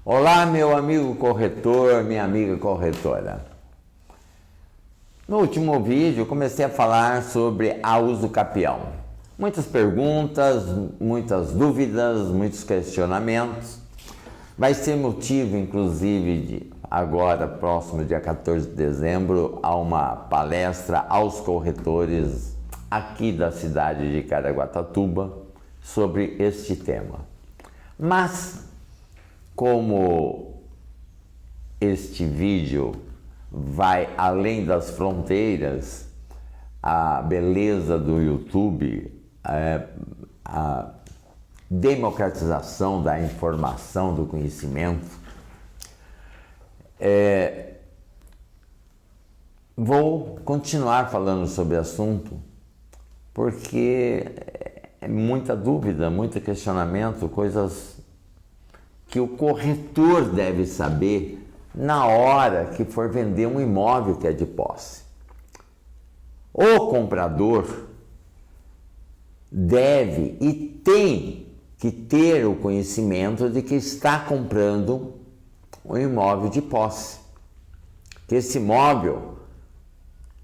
Olá, meu amigo corretor, minha amiga corretora. No último vídeo, comecei a falar sobre a usucapião. Muitas perguntas, muitas dúvidas, muitos questionamentos. Vai ser motivo, inclusive, de agora, próximo dia 14 de dezembro, a uma palestra aos corretores aqui da cidade de Caraguatatuba sobre este tema. Mas, como este vídeo vai além das fronteiras, a beleza do YouTube, a democratização da informação, do conhecimento, vou continuar falando sobre o assunto, porque é muita dúvida, muito questionamento, coisas que o corretor deve saber na hora que for vender um imóvel que é de posse. O comprador deve e tem que ter o conhecimento de que está comprando um imóvel de posse. Que esse imóvel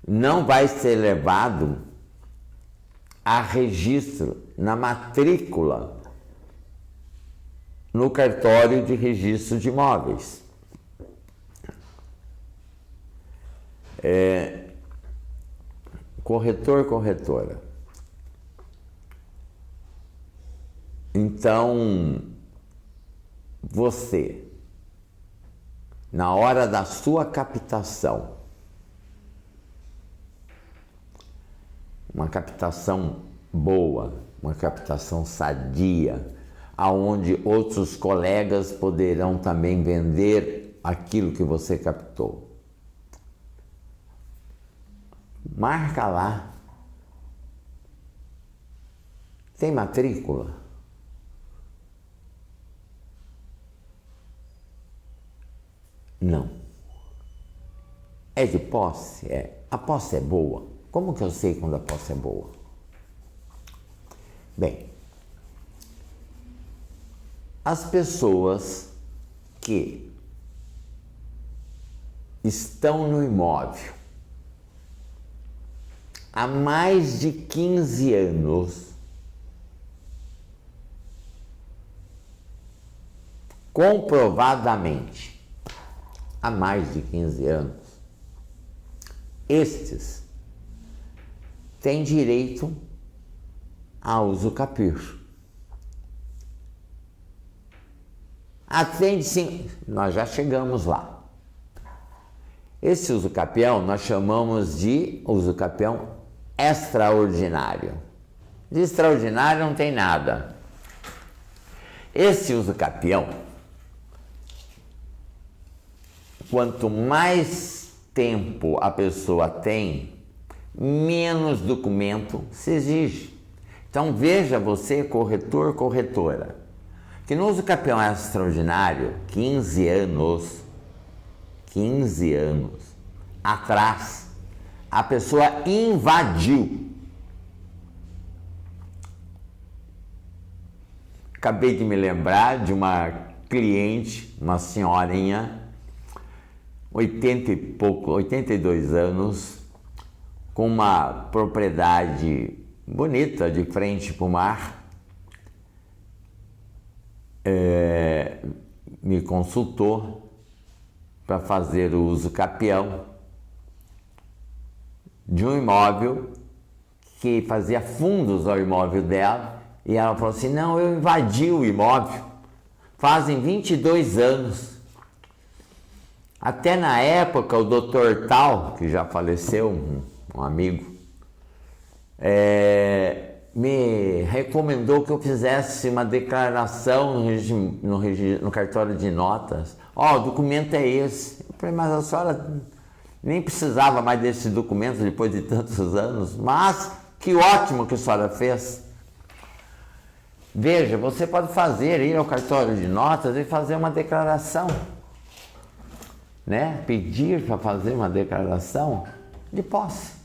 não vai ser levado a registro na matrícula no cartório de registro de imóveis. Corretor, corretora. Então, você, na hora da sua captação, uma captação boa, uma captação sadia, aonde outros colegas poderão também vender aquilo que você captou. Marca lá. Tem matrícula? Não. É de posse? É. A posse é boa. Como que eu sei quando a posse é boa? Bem, as pessoas que estão no imóvel há mais de 15 anos, comprovadamente, há mais de 15 anos, estes têm direito a usucapião. Atende sim, nós já chegamos lá. Esse usucapião nós chamamos de usucapião extraordinário. De extraordinário não tem nada. Esse usucapião, quanto mais tempo a pessoa tem, menos documento se exige. Então veja você, corretor, corretora, que no usucapião extraordinário, 15 anos atrás, a pessoa invadiu. Acabei de me lembrar de uma cliente, uma senhorinha, 82 anos, com uma propriedade bonita de frente para o mar. Me consultou para fazer o usucapião de um imóvel que fazia fundos ao imóvel dela, e ela falou assim: não, eu invadi o imóvel fazem 22 anos. Até na época o doutor Tal, que já faleceu, um amigo, me recomendou que eu fizesse uma declaração no cartório de notas. O documento é esse. Eu falei, mas a senhora nem precisava mais desse documento depois de tantos anos, mas que ótimo que a senhora fez. Veja, você pode ir ao cartório de notas e fazer uma declaração, né? Pedir para fazer uma declaração de posse.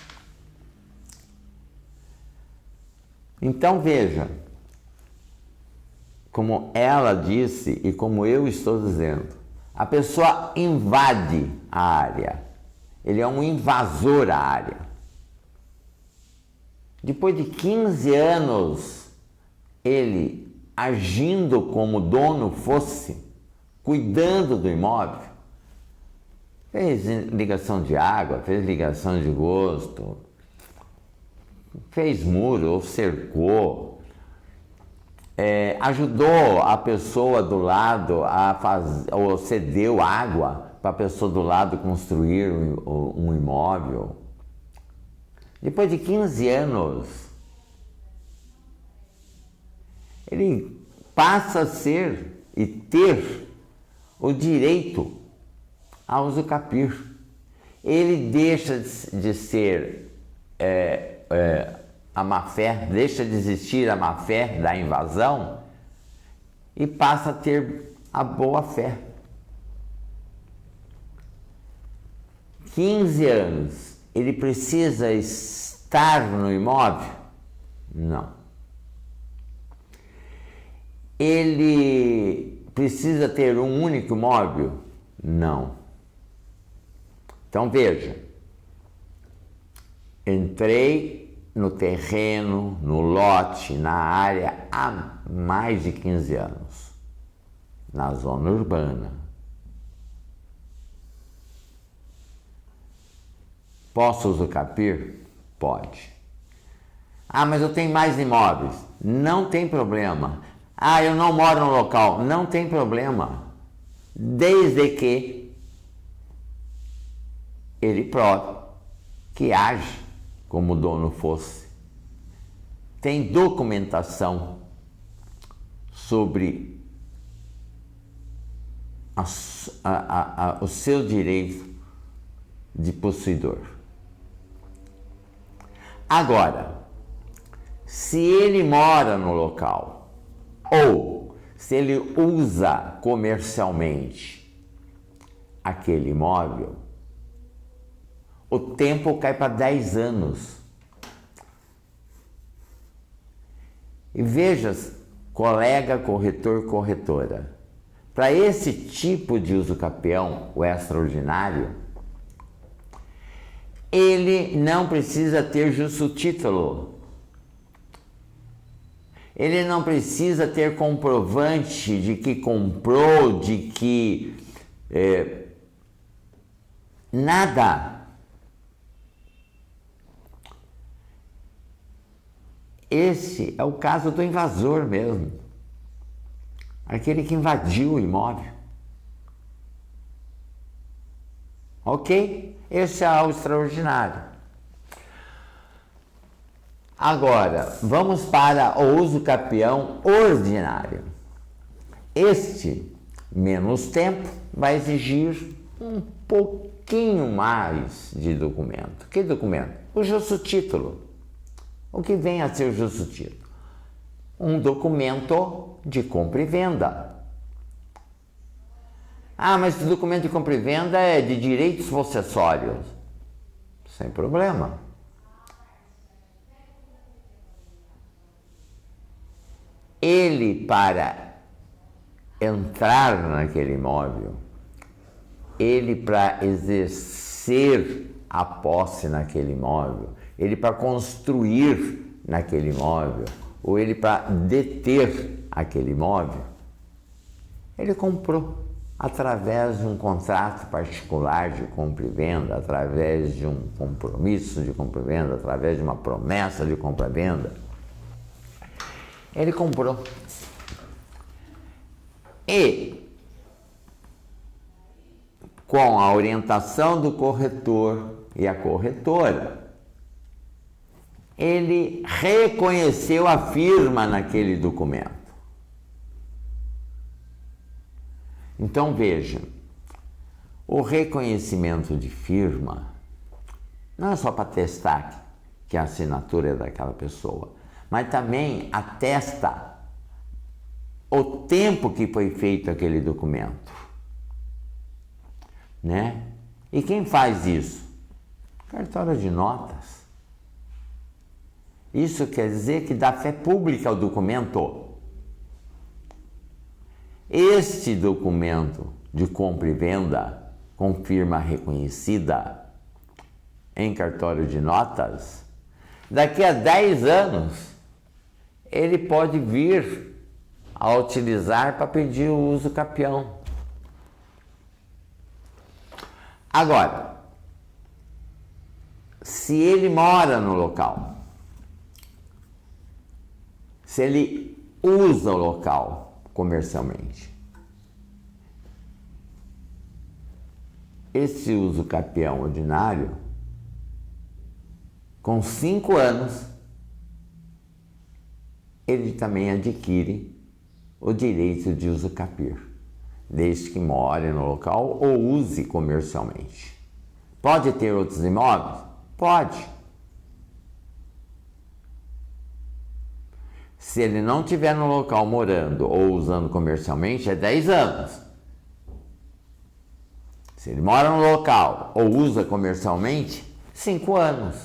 Então veja, como ela disse e como eu estou dizendo, a pessoa invade a área. Ele é um invasor à área. Depois de 15 anos, ele agindo como dono fosse, cuidando do imóvel, fez ligação de água, fez ligação de gosto, fez muro ou cercou, ajudou a pessoa do lado a fazer, ou cedeu água para a pessoa do lado construir um imóvel. Depois de 15 anos, ele passa a ser e ter o direito a usufruir. Ele deixa de ser a má-fé, deixa de existir a má-fé da invasão e passa a ter a boa-fé. 15 anos, ele precisa estar no imóvel? Não. Ele precisa ter um único imóvel? Não. Então veja, entrei no terreno, no lote, na área há mais de 15 anos, na zona urbana. Posso usufruir? Pode. Ah, mas eu tenho mais imóveis. Não tem problema. Ah, eu não moro no local. Não tem problema. Desde que ele prove que age como o dono fosse. Tem documentação sobre o seu direito de possuidor. Agora, se ele mora no local ou se ele usa comercialmente aquele imóvel, o tempo cai para 10 anos. E veja, colega corretor, corretora, para esse tipo de usucapião, o extraordinário, ele não precisa ter justo título. Ele não precisa ter comprovante de que comprou, de que... nada. Esse é o caso do invasor mesmo. Aquele que invadiu o imóvel. Ok? Esse é o extraordinário. Agora, vamos para o usucapião ordinário. Este, menos tempo, vai exigir um pouquinho mais de documento. Que documento? O justo título. O que vem a ser o justo título? Um documento de compra e venda. Ah, mas o documento de compra e venda é de direitos possessórios. Sem problema. Ele, para entrar naquele imóvel, ele, para exercer a posse naquele imóvel, ele, para construir naquele imóvel, ou ele, para deter aquele imóvel, ele comprou através de um contrato particular de compra e venda, através de um compromisso de compra e venda, através de uma promessa de compra e venda. Ele comprou. E, com a orientação do corretor e a corretora, ele reconheceu a firma naquele documento. Então veja, o reconhecimento de firma não é só para atestar que a assinatura é daquela pessoa, mas também atesta o tempo que foi feito aquele documento, né? E quem faz isso? Cartório de notas. Isso quer dizer que dá fé pública ao documento. Este documento de compra e venda com firma reconhecida em cartório de notas, daqui a 10 anos, ele pode vir a utilizar para pedir o uso capião. Agora, se ele mora no local, se ele usa o local comercialmente, esse uso capião ordinário, com 5 anos, ele também adquire o direito de uso capir, desde que more no local ou use comercialmente. Pode ter outros imóveis? Pode. Se ele não estiver no local morando ou usando comercialmente, é 10 anos. Se ele mora no local ou usa comercialmente, 5 anos.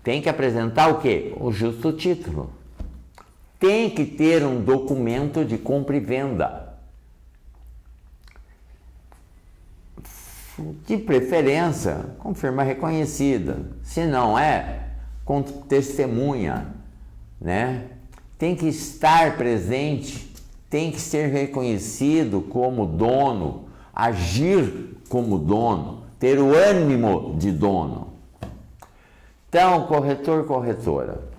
Tem que apresentar o quê? O justo título. Tem que ter um documento de compra e venda. De preferência, com firma reconhecida. Se não é, com testemunha, né? Tem que estar presente, tem que ser reconhecido como dono, agir como dono, ter o ânimo de dono. Então, corretor, corretora,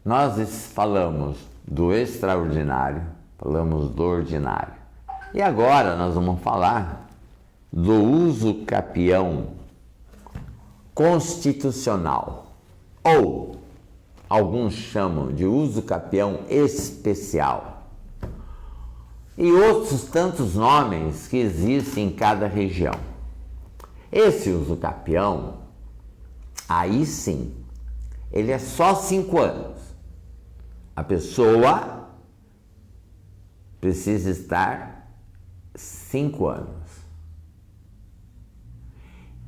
nós falamos do extraordinário, falamos do ordinário. E agora nós vamos falar do uso capião constitucional, ou alguns chamam de uso capião especial, e outros tantos nomes que existem em cada região. Esse uso capião, aí sim, ele é só 5 anos. A pessoa precisa estar 5 anos.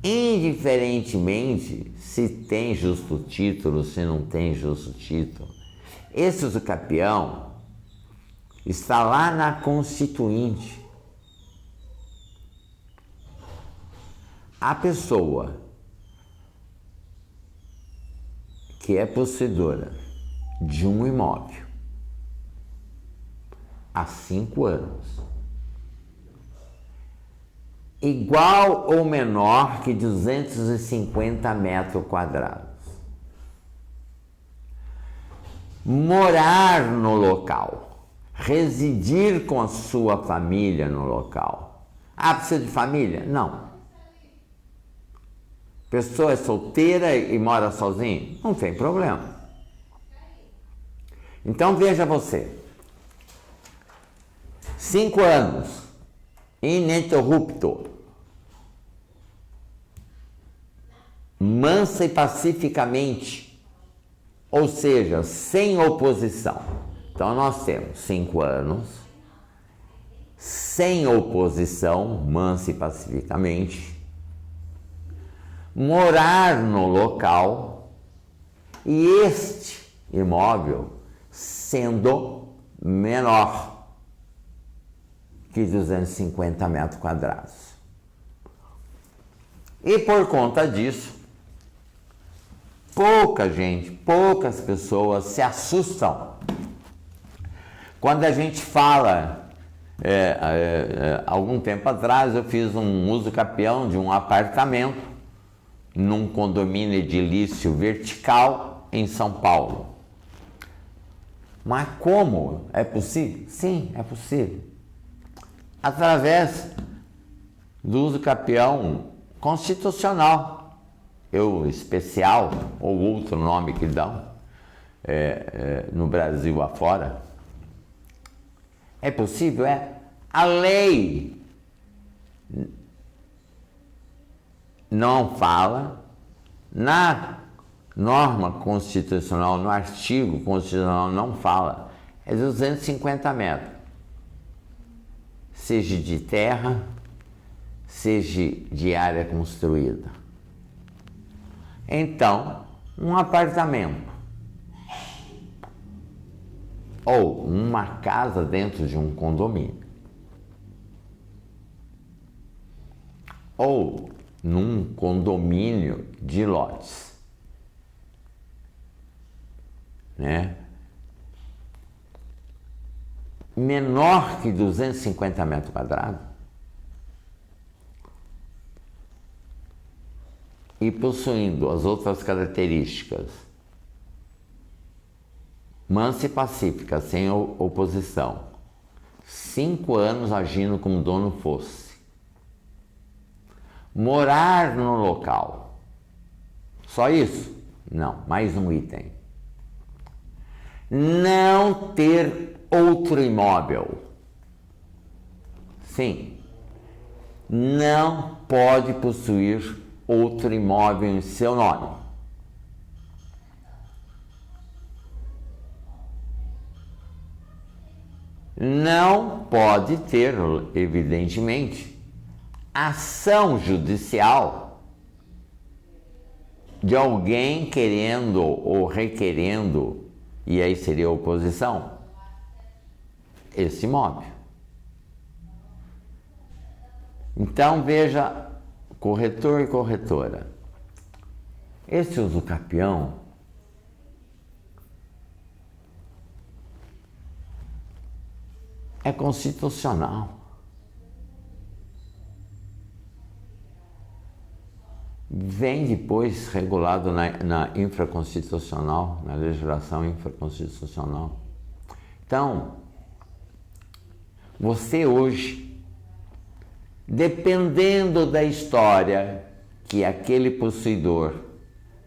Indiferentemente se tem justo título, se não tem justo título. Esse uso capião está lá na Constituinte. A pessoa que é possuidora de um imóvel há 5 anos, igual ou menor que 250 metros quadrados, morar no local, residir com a sua família no local. Ah, precisa de família? Não. Pessoa é solteira e mora sozinha? Não tem problema. Então veja você, 5 anos, ininterrupto, mansa e pacificamente, ou seja, sem oposição. Então nós temos 5 anos, sem oposição, mansa e pacificamente, morar no local e este imóvel sendo menor que 250 metros quadrados. E por conta disso, poucas pessoas se assustam quando a gente fala. Algum tempo atrás eu fiz um uso capião de um apartamento num condomínio edilício vertical em São Paulo. Mas como? É possível? Sim, é possível. Através do uso capião constitucional, especial, ou outro nome que dão, no Brasil afora. É possível? É. A lei não fala, na norma constitucional, no artigo constitucional não fala, é 250 metros, seja de terra, seja de área construída. Então, um apartamento ou uma casa dentro de um condomínio, ou num condomínio de lotes, né? Menor que 250 metros quadrados e possuindo as outras características: mansa e pacífica, sem oposição, 5 anos agindo como dono fosse, morar no local. Só isso? Não, mais um item. Não ter outro imóvel. Sim, não pode possuir outro imóvel em seu nome. Não pode ter, evidentemente, ação judicial de alguém querendo ou requerendo, e aí seria oposição, esse imóvel. Então veja, corretor e corretora, esse usucapião é constitucional. Vem depois regulado na infraconstitucional, na legislação infraconstitucional. Então, você hoje, dependendo da história que aquele possuidor,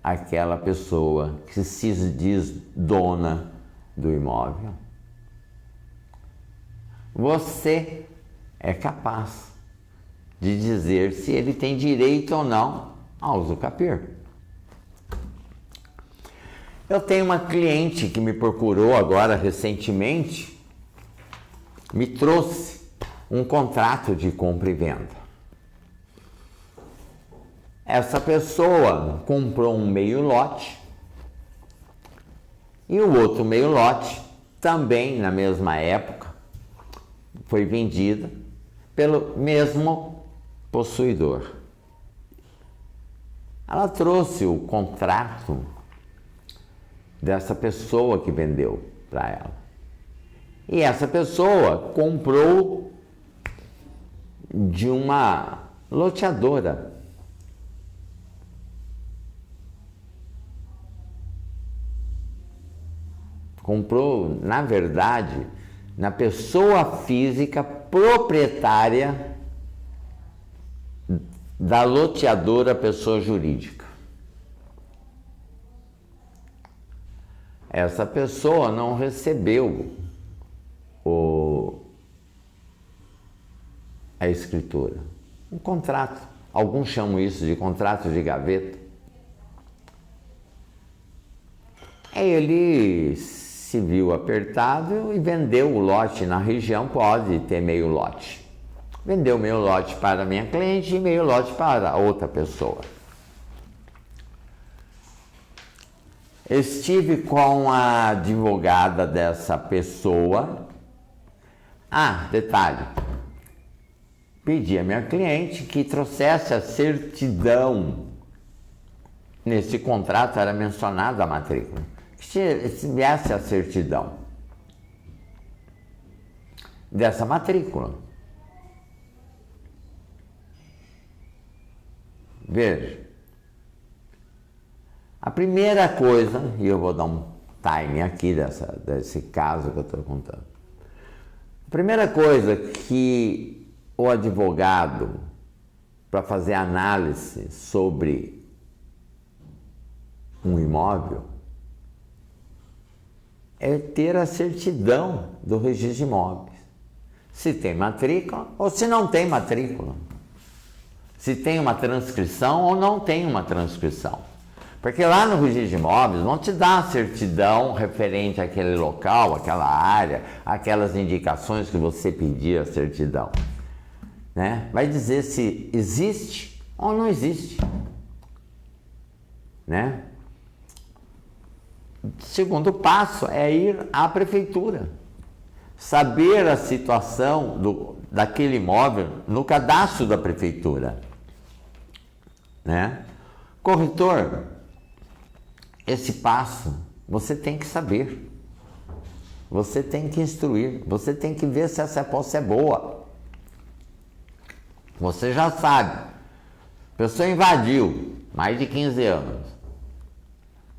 aquela pessoa que se diz dona do imóvel, você é capaz de dizer se ele tem direito ou não ao usucapião. Eu tenho uma cliente que me procurou agora recentemente, me trouxe um contrato de compra e venda. Essa pessoa comprou um meio lote e o outro meio lote, também na mesma época, foi vendida pelo mesmo possuidor. Ela trouxe o contrato dessa pessoa que vendeu para ela. E essa pessoa comprou de uma loteadora. Comprou, na verdade, na pessoa física proprietária da loteadora pessoa jurídica. Essa pessoa não recebeu a escritura, um contrato. Alguns chamam isso de contrato de gaveta. Ele se viu apertado e vendeu o lote. Na região pode ter meio lote. Vendeu meio lote para a minha cliente e meio lote para outra pessoa. Estive com a advogada dessa pessoa. Detalhe. Pedi à minha cliente que trouxesse a certidão. Nesse contrato era mencionada a matrícula. Que tivesse a certidão dessa matrícula. Veja, a primeira coisa, e eu vou dar um time aqui desse caso que eu estou contando. A primeira coisa que o advogado, para fazer análise sobre um imóvel, é ter a certidão do registro de imóveis. Se tem matrícula ou se não tem matrícula. Se tem uma transcrição ou não tem uma transcrição. Porque lá no registro de imóveis vão te dar a certidão referente àquele local, àquela área, aquelas indicações que você pedir a certidão. Né? Vai dizer se existe ou não existe. Né? segundo passo é ir à prefeitura, saber a situação daquele imóvel no cadastro da prefeitura, né? Corretor, esse passo você tem que saber, você tem que instruir, você tem que ver se essa posse é boa. Você já sabe, a pessoa invadiu mais de 15 anos,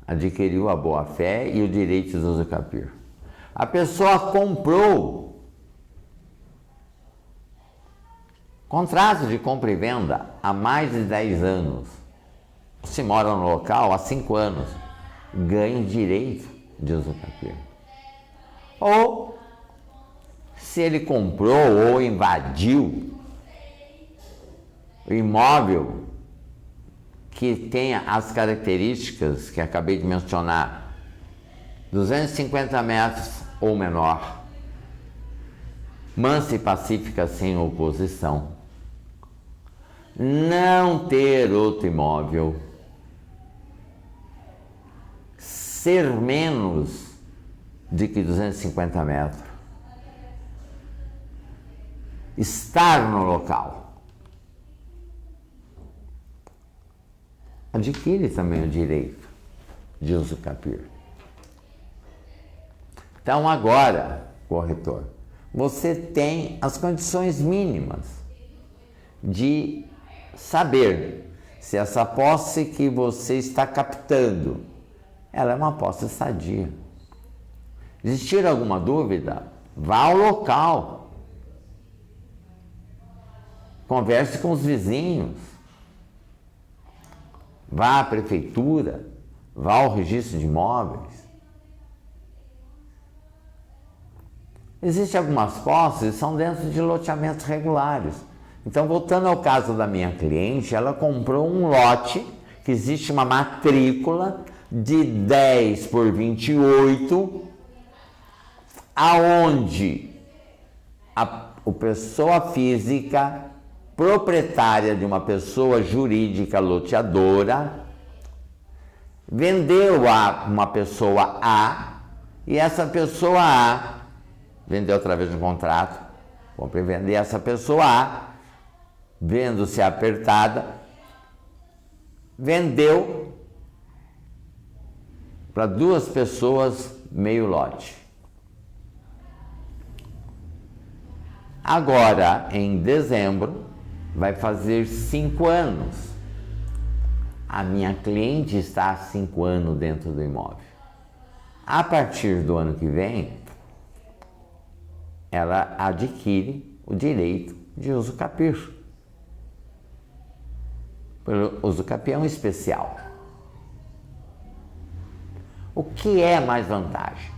adquiriu a boa-fé e o direito de usufruir. A pessoa comprou contrato de compra e venda há mais de 10 anos. Se mora no local há 5 anos, ganha o direito de usufruir. Ou, se ele comprou ou invadiu o imóvel que tenha as características que acabei de mencionar, 250 metros ou menor, mansa e pacífica sem oposição, não ter outro imóvel, ser menos de que 250 metros, estar no local. Adquire também o direito de usufruir. Então agora, corretor, você tem as condições mínimas de saber se essa posse que você está captando, ela é uma posse sadia. Existir alguma dúvida, vá ao local, converse com os vizinhos, vá à prefeitura, vá ao registro de imóveis. Existem algumas posses que são dentro de loteamentos regulares. Então, voltando ao caso da minha cliente, ela comprou um lote que existe uma matrícula de 10 por 28, aonde a pessoa física proprietária de uma pessoa jurídica loteadora vendeu a uma pessoa A, e essa pessoa A vendeu através de um contrato, compra e vender, essa pessoa A, vendo-se apertada, vendeu para 2 pessoas meio lote. Agora, em dezembro, vai fazer 5 anos. A minha cliente está há 5 anos dentro do imóvel. A partir do ano que vem, ela adquire o direito de usufruir. O usufruir é um especial. O que é mais vantagem?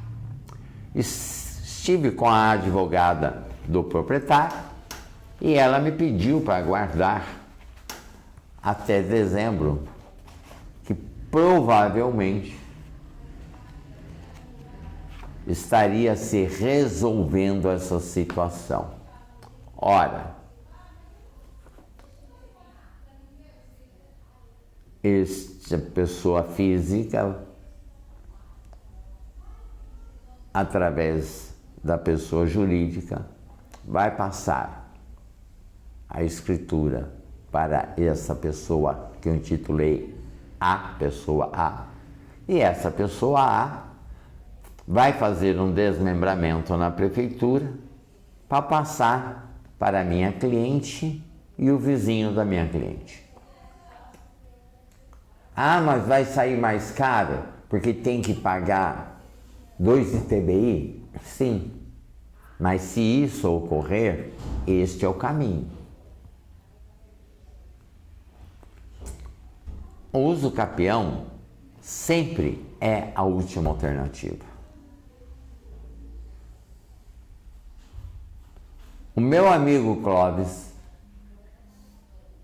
Estive com a advogada do proprietário e ela me pediu para aguardar até dezembro, que provavelmente estaria se resolvendo essa situação. Ora, esta pessoa física, através da pessoa jurídica, vai passar a escritura para essa pessoa que eu intitulei a pessoa A, e essa pessoa A vai fazer um desmembramento na prefeitura para passar para a minha cliente e o vizinho da minha cliente. Ah, mas vai sair mais caro porque tem que pagar 2 ITBI? Sim, mas se isso ocorrer, este é o caminho. O uso capião sempre é a última alternativa. O meu amigo Clóvis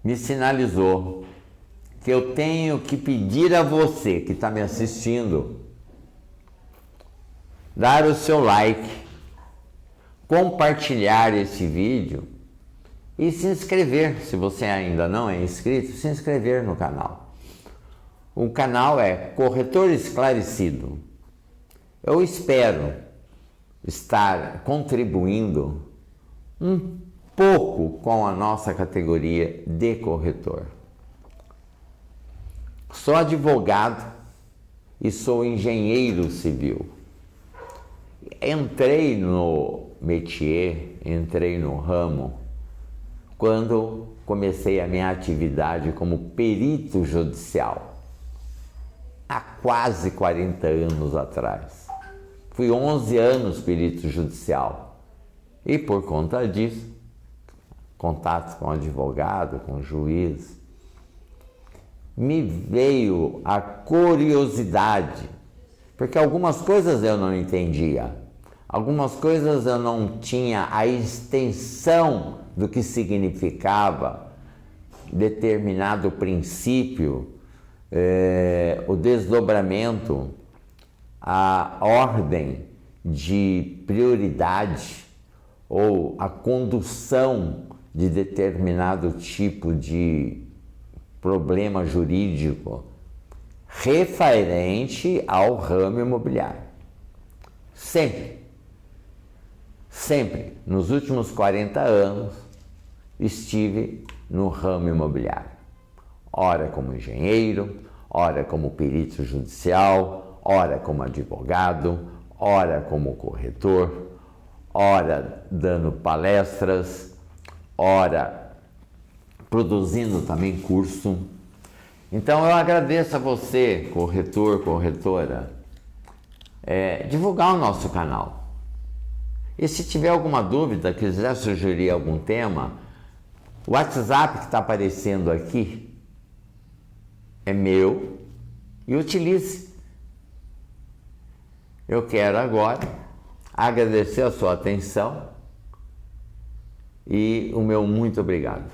me sinalizou que eu tenho que pedir a você que está me assistindo dar o seu like, compartilhar esse vídeo e se inscrever, se você ainda não é inscrito, se inscrever no canal. O canal é Corretor Esclarecido. Eu espero estar contribuindo um pouco com a nossa categoria de corretor. Sou advogado e sou engenheiro civil. Entrei no métier, entrei no ramo, quando comecei a minha atividade como perito judicial, há quase 40 anos atrás. Fui 11 anos perito judicial e por conta disso, contatos com advogado, com juiz, me veio a curiosidade, porque algumas coisas eu não entendia, algumas coisas eu não tinha a extensão do que significava determinado princípio, o desdobramento, a ordem de prioridade ou a condução de determinado tipo de problema jurídico referente ao ramo imobiliário. Sempre, nos últimos 40 anos, estive no ramo imobiliário. Ora como engenheiro, ora como perito judicial, ora como advogado, ora como corretor, ora dando palestras, ora produzindo também curso. Então eu agradeço a você, corretor, corretora, divulgar o nosso canal. E se tiver alguma dúvida, quiser sugerir algum tema, o WhatsApp que está aparecendo aqui é meu e utilize. Eu quero agora agradecer a sua atenção e o meu muito obrigado.